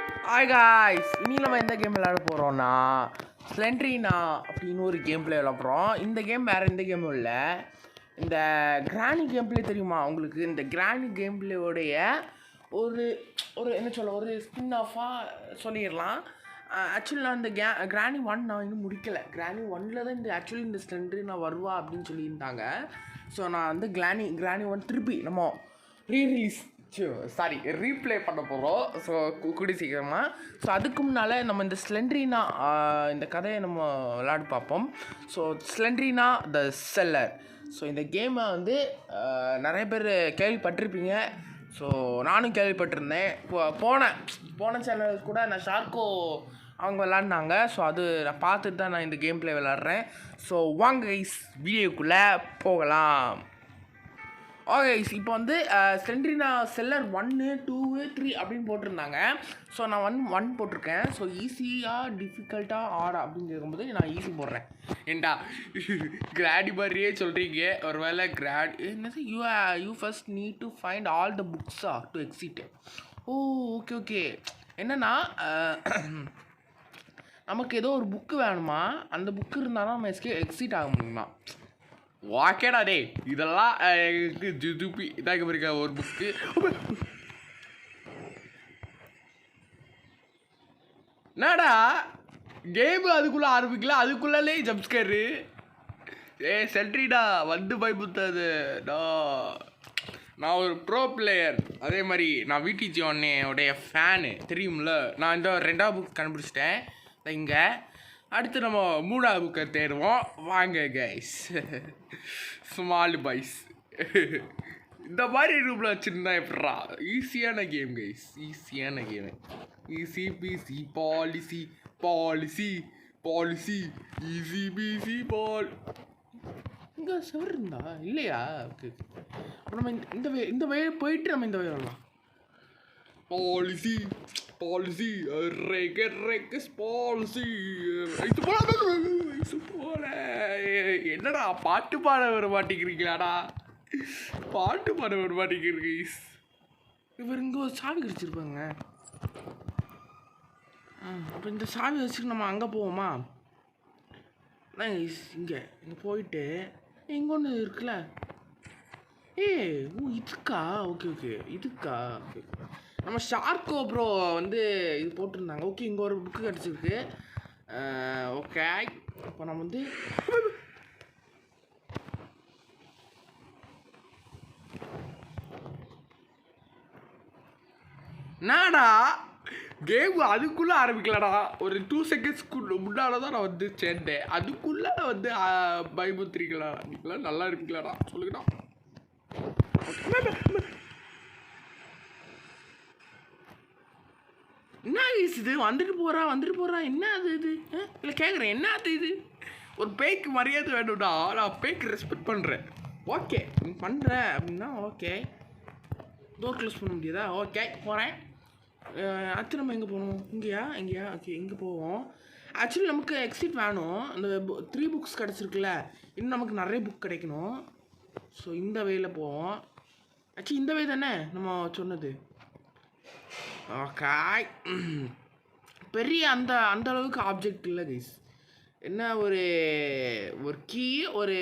Hi guys, இனி நம்ம எந்த கேம் விளையாட போகிறோம்னா ஸ்லெண்ட்ரினா அப்படின்னு ஒரு கேம் பிளே விளையாட போகிறோம். இந்த கேம் வேறு எந்த கேமும் இல்லை. இந்த கிராணி கேம் பிளே தெரியுமா உங்களுக்கு? இந்த கிராணி கேம் பிளேயோடைய ஒரு ஒரு என்ன சொல்ல ஒரு ஸ்பின் ஆஃபாக சொல்லிடலாம். ஆக்சுவலி நான் இந்த கிராணி 1 நான் இன்னும் முடிக்கலை. கிராணி 1ல் தான் இந்த ஆக்சுவலி இந்த ஸ்லெண்ட்ரினா வருவா அப்படின்னு சொல்லியிருந்தாங்க. ஸோ நான் வந்து கிராணி 1 திருப்பி நம்ம ரீப்ளே பண்ண போகிறோம். ஸோ கூடி சீக்கிரமாக. ஸோ அதுக்கு முன்னால் நம்ம இந்த ஸ்லெண்ட்ரினா இந்த கதையை நம்ம விளையாடி பார்ப்போம். ஸோ ஸ்லெண்ட்ரினா த செல்லர். ஸோ இந்த கேமை வந்து நிறைய பேர் கேள்விப்பட்டிருப்பீங்க. ஸோ நானும் கேள்விப்பட்டிருந்தேன். போன சேனல் கூட நான் ஷார்க்கோ அவங்க விளாட்னாங்க. ஸோ அது நான் பார்த்துட்டு தான் நான் இந்த கேம் பிளே விளாட்றேன். ஸோ வாங்க கைஸ், வீடியோக்குள்ளே போகலாம். ஓகே, இப்போ வந்து ஸ்லெண்ட்ரினா செல்லர் 1, 2, 3 அப்படின்னு போட்டிருந்தாங்க. ஸோ நான் ஒன் போட்டிருக்கேன். ஸோ ஈஸியாக டிஃபிகல்ட்டாக ஆடா அப்படின்னு கேட்கும்போது நான் ஈஸி போடுறேன். ஏண்டா கிராடி மாதிரியே சொல்கிறீங்க. ஒரு வேளை என்னது you first need to find all the புக்ஸா டு எக்ஸிட். Oh okay. என்னென்னா நமக்கு ஏதோ ஒரு புக்கு வேணுமா, அந்த புக்கு இருந்தால் தான் நம்ம எக்ஸிட் ஆக முடியுமா? ஓகேடா டே, இதெல்லாம் ஜுதுப்பி இதாக இருக்க ஒரு புக்கு. என்னடா கேமு அதுக்குள்ளே ஆரம்பிக்கல, அதுக்குள்ளே ஜம்ஸ்கரு. சென்ட்ரிடா வந்து பயமுத்தாது. நான் ஒரு ப்ரோ பிளேயர். அதே மாதிரி நான் விடிஜி உடைய ஃபேனு தெரியும்ல. நான் இந்த 2வது புக் கண்டுபிடிச்சிட்டேன் இங்கே. அடுத்து நம்ம 3வது புக்கை தேடுவோம். வாங்க கைஸ், ஸ்மால் பாய்ஸ். இந்த மாதிரி ரூமில் வச்சுருந்தா எப்படா? ஈஸியான கேம் கைஸ், ஈஸியான game. Easy peasy policy easy peasy இங்கே செவர் இருந்தா இல்லையா? ஓகே, அப்போ நம்ம இந்த வே போயிட்டு நம்ம இந்த வே வரலாம். பாலிசி என்னடா பாட்டு பாட வர மாட்டேங்கிறீங்களாடா? பாட்டு பாட வர மாட்டேங்கிறீங்க. இவர் இங்கே ஒரு சாவி கிடச்சிருப்பாங்க. அப்போ இந்த சாவி வச்சுட்டு நம்ம அங்கே போவோமா? இங்கே போயிட்டு இங்கே ஒன்று இருக்குல்ல. இதுக்கா? ஓகே இதுக்கா? ஓகே, நம்ம ஷார்க்கோ ப்ரோ வந்து இது போட்டிருந்தாங்க. ஓகே, இங்கே ஒரு புக்கு கிடச்சிருக்கு. ஓகே, இப்போ நம்ம வந்து நாடா கேமு அதுக்குள்ளே ஆரம்பிக்கலடா. ஒரு 2 செகண்ட்ஸ்க்கு முன்னால் தான் நான் வந்து சேர்ந்தேன். அதுக்குள்ளே நான் வந்து பயமுத்திரிக்கலாம். நீங்களாம் நல்லா இருப்பீங்களாடா? சொல்லுங்கடா. என்ன இது வந்துட்டு போகிறா என்ன அது இது? இல்லை கேட்குறேன், என்ன அது இது? ஒரு பேய்க்கு மரியாதை வேணும்டா. நான் பேய்க்கு ரெஸ்பெக்ட் பண்ணுறேன். ஓகே, நீ பண்ணுறேன் அப்படின்னா ஓகே. டோர் க்ளோஸ் பண்ண முடியாதா? ஓகே, போகிறேன். அடுத்து நம்ம எங்கே போகணும்? இங்கேயா? ஓகே, இங்கே போவோம். ஆக்சுவலி நமக்கு எக்ஸிட் வேணும். இந்த 3 புக்ஸ் கிடச்சிருக்குல்ல, இன்னும் நமக்கு நிறைய புக் கிடைக்கணும். ஸோ இந்த வேயில் போவோம். ஆக்சுவலி இந்த வே தானே நம்ம சொன்னது. ஓகே, பெரிய அந்த அளவுக்கு ஆப்ஜெக்ட் இல்லை கைஸ். என்ன ஒரு கீ, ஒரு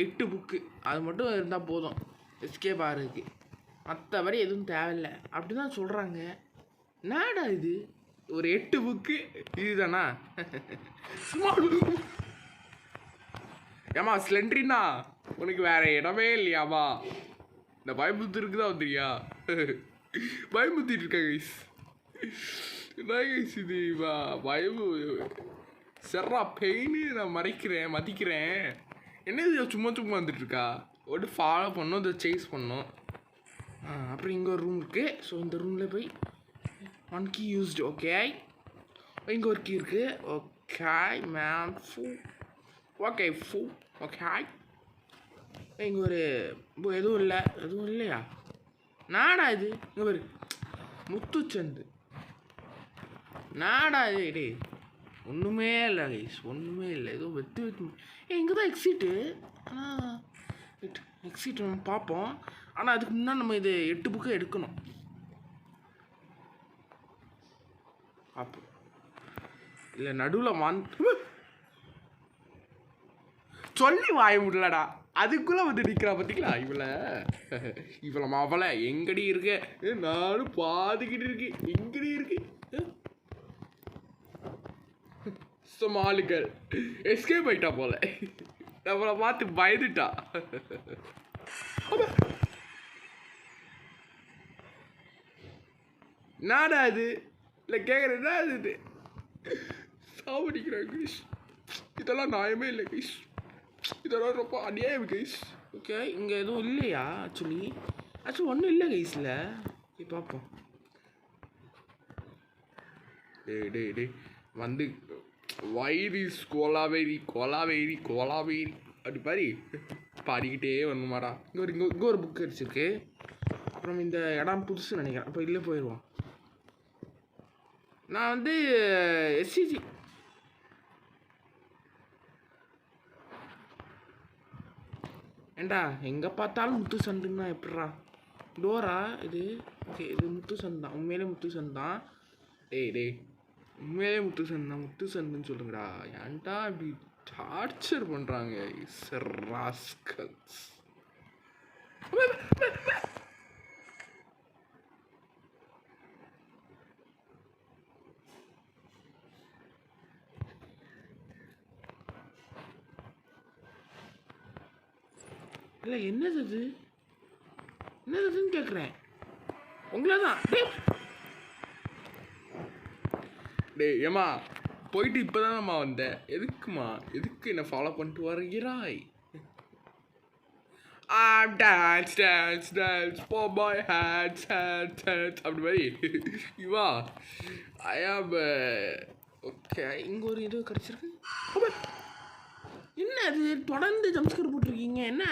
8 புக்கு, அது மட்டும் இருந்தால் போதும் எஸ்கேப் ஆகிறதுக்கு. மற்றபடி எதுவும் தேவையில்லை அப்படி தான் சொல்கிறாங்க. என்னடா இது ஒரு 8 புக்கு இதுதானா? ஏமா ஸ்லெண்ட்ரினா, உனக்கு வேற இடமே இல்லையாமா? இந்த பயமுத்திருக்கு தான் வந்துறியா? பயமுத்திட்டு இருக்கா கைஸ். என்ன கைஸ் இது? பயமு சர்ரா பெயின்னு நான் மதிக்கிறேன். என்ன இது சும்மா வந்துட்டுருக்கா? ஒரு ஃபாலோ பண்ணணும், இதை சேஸ் பண்ணணும். அப்புறம் இங்கே ஒரு ரூம் இருக்குது. ஸோ இந்த ரூமில் போய் 1 கீ யூஸ்டு. ஓகே, இங்கே ஒரு கீ இருக்குது. ஓகே மேம், ஓகே இங்கே ஒரு எதுவும் இல்லையா? நாடா இது? இங்கே ஒரு முத்துச்சந்து. நாடா இது? டே ஒன்றுமே இல்லை கைஸ், ஒன்றுமே இல்லை. ஏதோ வெத்து இங்கே தான் எக்ஸிட்டு. ஆனால் எக்ஸிட் நம்ம பார்ப்போம். ஆனால் அதுக்கு முன்னாடி நம்ம இது 8 புக்கு எடுக்கணும். அப்போ இல்லை நடுவில் சொல்லி வாய முடியலடா அதுக்குள்ளே வந்து நிற்கிறா பார்த்தீங்களா இவளை மாவளை எங்கடி இருக்க நானும் பாதுக்கிட்டு இருக்கு எங்கடி இருக்கு சமாளிகள் எஸ்கேப் ஆயிட்டா போல நம்மளை பார்த்து பயந்துட்டா நாடா அது இல்லை கேட்குறேன் என்ன அது சாவடிக்கிறேன் கைஸ் இதெல்லாம் நியாயமே இல்லை கைஸ் இதெல்லாம் ரொம்ப அநியாயம் கைஸ் ஓகே இங்கே எதுவும் இல்லையா ஆக்சுவலி ஒன்றும் இல்லை கைஸில் பார்ப்போம் டே வந்து வைரிஸ் கோலாவேரி அப்படி பாரி பாடிக்கிட்டே வரணுமாடா இங்கே ஒரு புக் அடிச்சிருக்கு அப்புறம் இந்த இடம் புதுசு நினைக்கிறேன் அப்போ இல்லை போயிடுவோம் நான் வந்து எஸ்சிஜி ஏண்டா எங்கே பார்த்தாலும் முத்து சந்துன்னா எப்பட்றா டோரா இது ஓகே இது முத்து சந்து தான் உண்மையிலே முத்து சந்து தான் டேய் உண்மையிலே முத்து சந்துன்னு சொல்லுங்கடா ஏன்டா இப்படி டார்ச்சர் பண்ணுறாங்க ராஸ்கல்ஸ் இல்லை என்னதுன்னு கேட்குறேன் உங்களை தான் டேய் ஏம்மா போயிட்டு இப்போ தானம்மா வந்தேன் எதுக்கு என்னை ஃபாலோ பண்ணிட்டு வருகிறாய் டான்ஸ் பாய் ஹேட்ஸ் அப்படி மாதிரி இவா ஐ ஆம் ஓகே இங்கே ஒரு இது கிடச்சிருக்கு என்ன அது தொடர்ந்து ஜம்ஸ்கர் போட்டிருக்கீங்க என்ன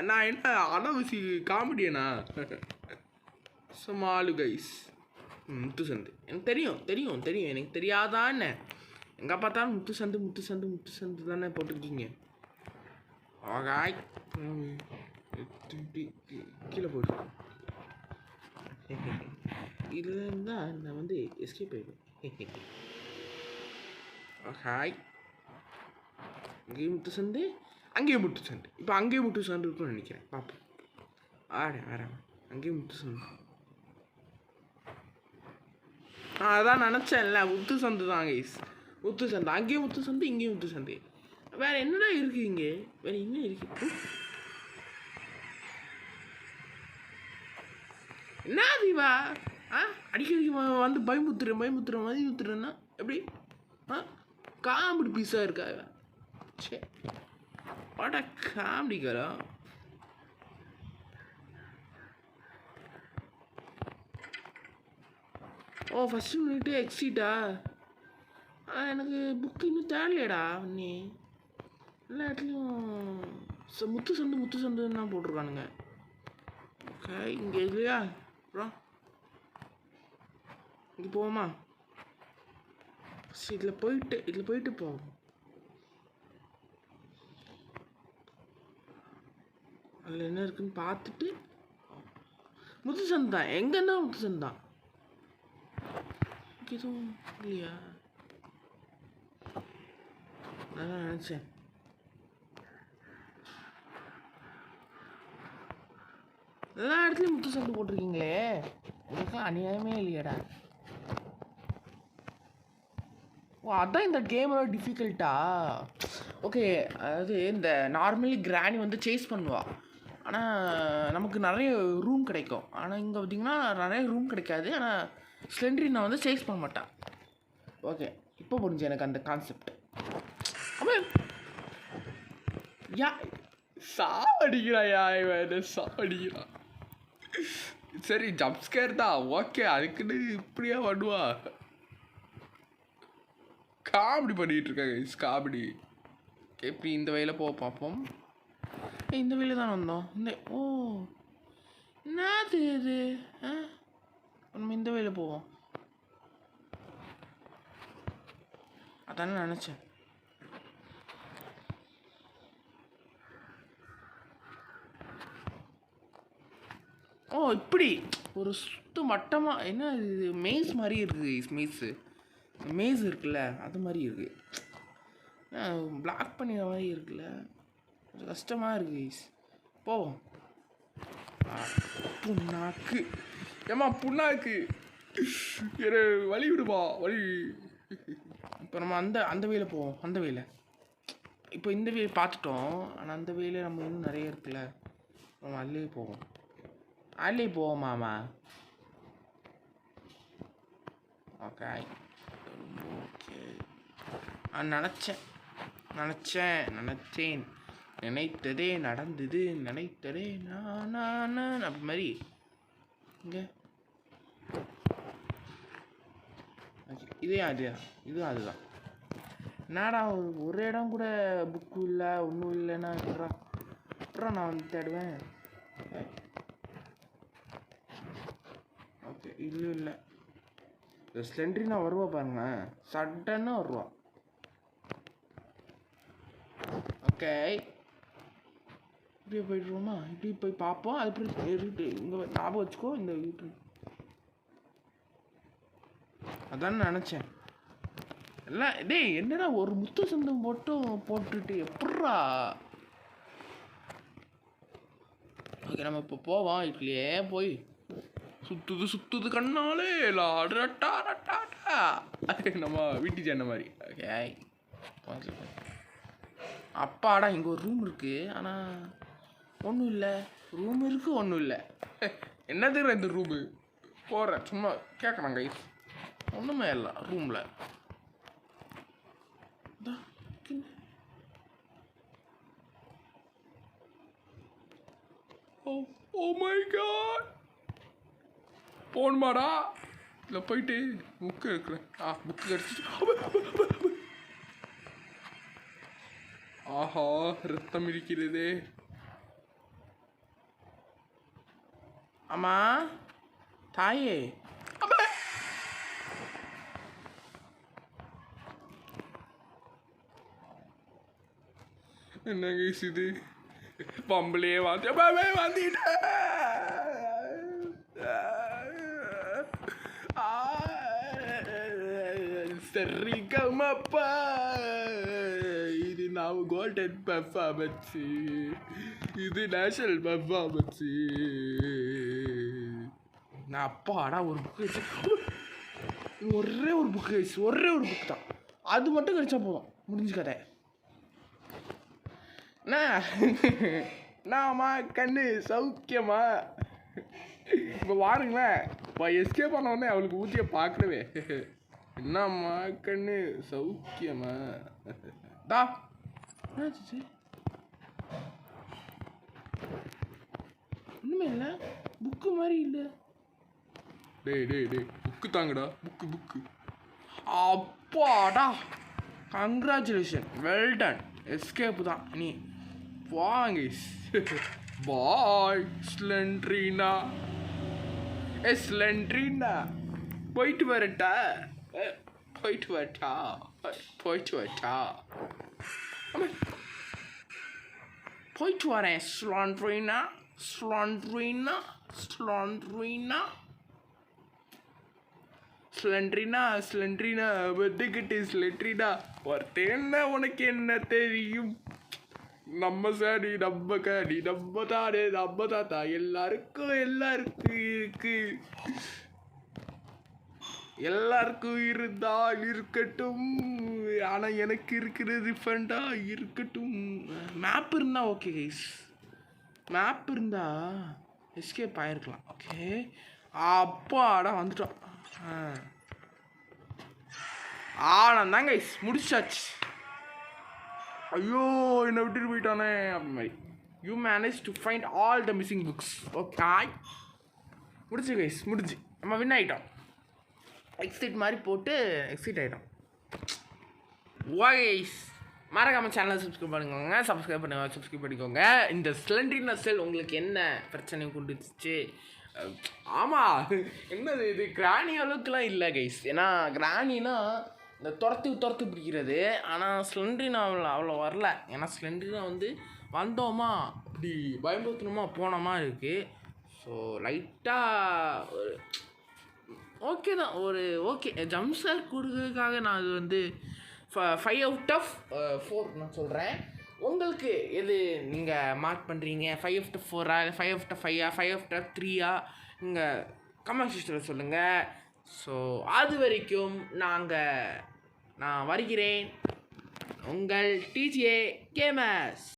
நான் என்ன அனவசி காமெடியனா சமாளு கைஸ் முத்து சந்து எனக்கு தெரியும் எனக்கு தெரியாதா என்ன எங்கே பார்த்தாலும் முத்து சந்து தானே போட்டிருக்கீங்க ஆகாய் கீழே போயிடு இதில் இருந்தால் நான் வந்து எஸ்கேப் ஆகிடுவேன் ஆகாய் இங்கேயும் முட்டு சந்து அங்கேயும் முட்டு சந்து இப்போ அங்கேயும் முட்டு சந்து இருக்குன்னு நினைக்கிறேன் பார்ப்போம் வரேன் அங்கேயும் முட்டு சந்து அதான் நினச்சேன்ல முத்து சந்து தான் கைஸ் முத்து சந்து அங்கேயும் முத்து சந்து இங்கேயும் முத்து சந்து வேறு என்னடா இருக்குது இங்கே வேறு என்ன இருக்குது என்ன தீவா அடிக்கடிக்கு வந்து பயமுத்துறேன்னா எப்படி காமெடி பீஸாக இருக்கா சே வாடா காமெடிக்காரா ஃபஸ்ட்டு மினிட்டு எக்ஸிட்டா எனக்கு புக்கு இன்னும் தேடலையடா நீ எல்லா இடத்துலையும் முத்து சந்துன்னு தான் போட்டிருக்கானுங்க ஓகே இங்கே இல்லையா அப்புறம் இங்கே போவோமா இதில் போயிட்டு போவோம் அதில் என்ன இருக்குன்னு பார்த்துட்டு முத்து சந்து தான் எங்கன்னா முத்து சந்து தான் எதுவும் இல்லையா நான் நினச்சேன் எல்லா இடத்துலையும் முத்து சந்து போட்டிருக்கீங்களே உங்களுக்குலாம் அநியாயமே இல்லையாடா அதான் இந்த கேமோட டிஃபிகல்ட்டா ஓகே அதாவது இந்த நார்மலி கிராணி வந்து சேஸ் பண்ணுவா ஆனால் நமக்கு நிறைய ரூம் கிடைக்கும் ஆனால் இங்கே பார்த்திங்கன்னா நிறைய ரூம் கிடைக்காது ஆனால் ஸ்லெண்ட்ரினா வந்து சேஸ் பண்ண மாட்டான் ஓகே இப்போ புரிஞ்சு எனக்கு அந்த கான்செப்ட் யா சாவடிக்கிறாயா இவன் சாவடிக்கிறா சரி ஜம்ப்ஸ்கேர் தான் ஓகே அதுக்குன்னு இப்படியா பண்ணுவா காமெடி பண்ணிகிட்டு இருக்காங்க காமெடி எப்படி இந்த வழியில் போக பார்ப்போம் இந்த வழியில் தான் வந்தோம் என்னது இது நம்ம இந்த வழியில் போவோம் அதானே நினச்சேன் இப்படி ஒரு சுத்து மட்டமாக என்ன இது மெய்ஸ் மாதிரி இருக்குது மெய்ஸு மேஸ் இருக்குல்ல அது மாதிரி இருக்குது. பிளாக் பண்ணிற மாதிரி இருக்குல்ல, கொஞ்சம் கஷ்டமாக இருக்குது கைஸ். போவோம். புண்ணாக்கு ஏமா புண்ணாக்கு வழி விடுமா வழி. இப்போ நம்ம அந்த வேலை போவோம். அந்த வேலை இப்போ இந்த வேலை பார்த்துட்டோம். ஆனால் அந்த வேலை நம்ம இன்னும் நிறைய இருக்குல்ல, நம்ம அதுலேயே போவோம். அதுலேயே போவோமாமா. Okay okay. நான் நினச்சேன் நினைத்ததே நடந்தது, நினைத்ததே நான் அப்படி மாதிரி. இங்கே இதே இதுவும் அதுதான். என்னடா ஒரு இடம் கூட புக்கு இல்லை ஒன்றும் இல்லைன்னா அப்புறம் நான் வந்து தேடுவேன். ஓகே இல்லை ஸ்லெண்ட்ரினா வருவா பாருங்க, சட்டன்னு வருவா. ஓகே இப்படியே போய்ட்டுருவோமா, இப்படி போய் பார்ப்போம். அது இங்கே ஞாபகம் வச்சுக்கோ. இந்த வீட்டு அதான் நினச்சேன். எல்லாம் டேய் என்னடா ஒரு முத்து சந்தம் போட்டுட்டு எப்பட்றா. ஓகே நம்ம இப்போ போவோம். இப்படியே போய் சுத்துது கண்ணாலே லாடுறட்டா நம்ம வீட்டு சேன மாதிரி. ஓகே அப்பாடா இங்கே ஒரு ரூம் இருக்குது, ஆனால் ஒன்றும் இல்லை. ரூம் இருக்குது ஒன்றும் இல்லை. என்னது இந்த ரூமு போகிறேன் சும்மா கேட்குறேன் கைஸ். ஒன்றுமே இல்லை ரூமில். ஓ மை காட் போகணுமாடா. இல்லை போயிட்டு புக்கு இருக்கிறேன். புக்கு கிடச்சிட்டு. ஆஹா ரத்தம் இருக்கிறதே. அம்மா தாயே என்னங்க இது பம்பளையே வாந்திட்டேன். சரிகமப்பா இது நான் கோல்டன் பர்ஃபார்மன்ஸ், இது நேஷனல் பர்ஃபார்மன்ஸ். நான் அப்பாடா ஒரு புக்கு ஒரே ஒரு புக்கு தான், அது மட்டும் கிடைச்சா போதும் முடிஞ்சு கதை. நாமா கண்ணு சௌக்கியமா. இப்போ வாருங்களேன், இப்போ எஸ்கேப் பண்ண உடனே அவளுக்கு ஊற்றிய பார்க்கவே. என்னம்மா கண்ணு சௌக்கியமா தா ஒன்றுமே இல்லை, புக்கு மாதிரி இல்லை. டேய் புக்கு தாங்கடா, புக்கு. அப்பாடா கங்க்ராச்சுலேஷன், வெல் டன். எஸ்கேப்பு தான் நீ வாங்க. பாய் ஸ்லெண்ட்ரினா. ஸ்லெண்ட்ரினா போயிட்டு வரட்டா. போயிட்டு வரேன். ஸ்லெண்ட்ரினா வந்துக்கிட்டு ஸ்லெண்ட்ரினா ஒருத்தேன்னா உனக்கு என்ன தெரியும். நம்ம சாடி நம்ம காடி நம்ம தானே நம்ம தாத்தா எல்லாருக்கும் இருக்கு. எல்லாருக்கும் இருந்தால் இருக்கட்டும், ஆனால் எனக்கு இருக்கிறது டிஃப்ரெண்டாக இருக்கட்டும். மேப் இருந்தால் ஓகே கைஸ், மேப் இருந்தால் எஸ்கேப் ஆகிருக்கலாம். ஓகே அப்பாடா வந்துட்டோம். ஆனால் தான் கைஸ் முடிச்சாச்சு. ஐயோ என்னை விட்டுட்டு போயிட்டானே அப்படி மாதிரி. You manage to find all the missing books. Okay முடிச்சு கைஸ், முடிஞ்சு நம்ம வின் ஆகிட்டோம். எக்ஸிட் மாதிரி போட்டு எக்ஸிட் ஆகிட்டோம். வாய்ஸ் மறக்காம சேனலை சப்ஸ்கிரைப் பண்ணிக்கோங்க. இந்த ஸ்லெண்ட்ரினா செல் உங்களுக்கு என்ன பிரச்சனையும் கொண்டுச்சு. ஆமாம் என்னது இது கிராணி அளவுக்குலாம் இல்லை கைஸ். ஏன்னா கிராணினா இந்த துரத்து பிடிக்கிறது, ஆனால் ஸ்லெண்ட்ரினா அவ்வளோ வரல. ஏன்னா ஸ்லெண்ட்ரினா வந்து வந்தோமா இப்படி பயன்படுத்தணுமா போனோமா இருக்குது. ஸோ லைட்டாக ஓகே தான். ஒரு ஓகே ஜம்ப்ஸ்கேர் கொடுக்கறதுக்காக நான் அது வந்து 5 அவுட் ஆஃப் 4 நான் சொல்கிறேன். உங்களுக்கு எது நீங்கள் மார்க் பண்ணுறீங்க? 5 ஆஃப்டர் 4ஆ, 5 ஆஃப்டர் 5ஆ, 5 ஆஃப்டர் 3ஆ? நீங்கள் கமெண்ட் செக்ஷனில் சொல்லுங்கள். ஸோ அது வரைக்கும் நான் வருகிறேன். உங்கள் டிஜே கேமர்ஸ்.